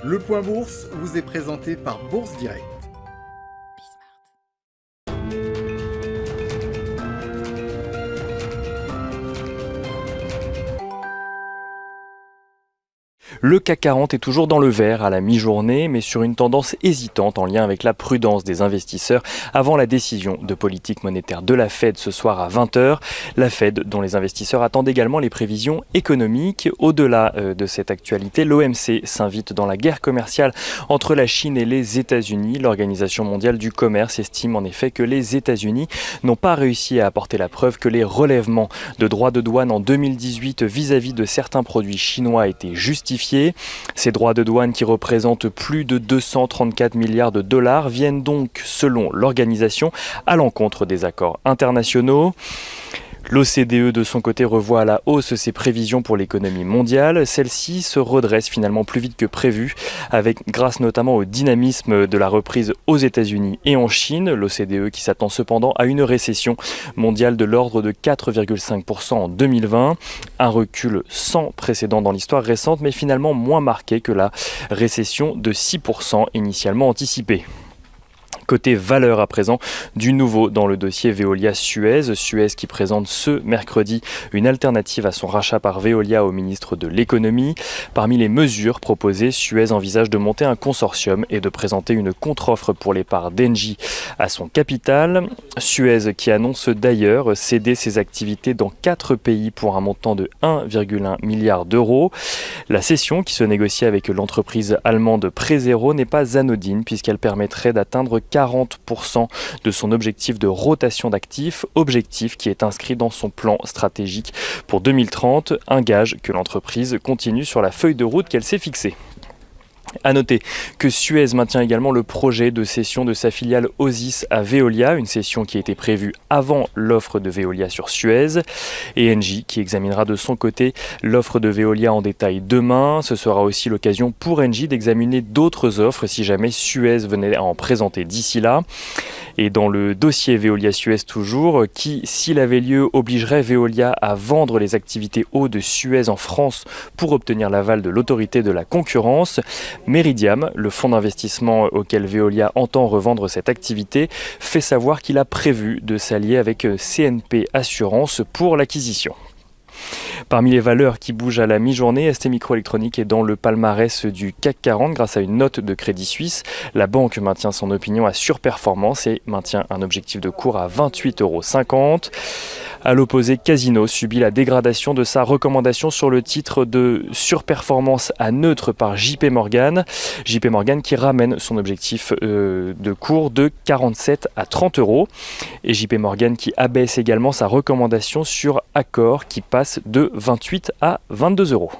Le Point Bourse vous est présenté par Bourse Direct. Le CAC 40 est toujours dans le vert à la mi-journée, mais sur une tendance hésitante en lien avec la prudence des investisseurs avant la décision de politique monétaire de la Fed ce soir à 20h. La Fed, dont les investisseurs attendent également les prévisions économiques. Au-delà de cette actualité, l'OMC s'invite dans la guerre commerciale entre la Chine et les États-Unis. L'Organisation mondiale du commerce estime en effet que les États-Unis n'ont pas réussi à apporter la preuve que les relèvements de droits de douane en 2018 vis-à-vis de certains produits chinois étaient justifiés. Ces droits de douane qui représentent plus de 234 milliards de dollars viennent donc, selon l'organisation, à l'encontre des accords internationaux. L'OCDE de son côté revoit à la hausse ses prévisions pour l'économie mondiale. Celle-ci se redresse finalement plus vite que prévu, grâce notamment au dynamisme de la reprise aux États-Unis et en Chine. L'OCDE qui s'attend cependant à une récession mondiale de l'ordre de 4,5% en 2020. Un recul sans précédent dans l'histoire récente, mais finalement moins marqué que la récession de 6% initialement anticipée. Côté valeur à présent, du nouveau dans le dossier Veolia-Suez. Suez qui présente ce mercredi une alternative à son rachat par Veolia au ministre de l'économie. Parmi les mesures proposées, Suez envisage de monter un consortium et de présenter une contre-offre pour les parts d'Engie à son capital. Suez qui annonce d'ailleurs céder ses activités dans 4 pays pour un montant de 1,1 milliard d'euros. La cession qui se négocie avec l'entreprise allemande Prezero n'est pas anodine puisqu'elle permettrait d'atteindre 40% de son objectif de rotation d'actifs, objectif qui est inscrit dans son plan stratégique pour 2030, un gage que l'entreprise continue sur la feuille de route qu'elle s'est fixée. A noter que Suez maintient également le projet de cession de sa filiale Osis à Veolia, une cession qui a été prévue avant l'offre de Veolia sur Suez, et Engie qui examinera de son côté l'offre de Veolia en détail demain. Ce sera aussi l'occasion pour Engie d'examiner d'autres offres si jamais Suez venait à en présenter d'ici là. Et dans le dossier Veolia-Suez toujours, qui, s'il avait lieu, obligerait Veolia à vendre les activités eau de Suez en France pour obtenir l'aval de l'autorité de la concurrence. Meridiam, le fonds d'investissement auquel Veolia entend revendre cette activité, fait savoir qu'il a prévu de s'allier avec CNP Assurance pour l'acquisition. Parmi les valeurs qui bougent à la mi-journée, STMicroelectronics est dans le palmarès du CAC 40 grâce à une note de Crédit Suisse. La banque maintient son opinion à surperformance et maintient un objectif de cours à 28,50 €. À l'opposé, Casino subit la dégradation de sa recommandation sur le titre de surperformance à neutre par JP Morgan. JP Morgan qui ramène son objectif de cours de 47 à 30 €. Et JP Morgan qui abaisse également sa recommandation sur Accor qui passe de 28 à 22 €.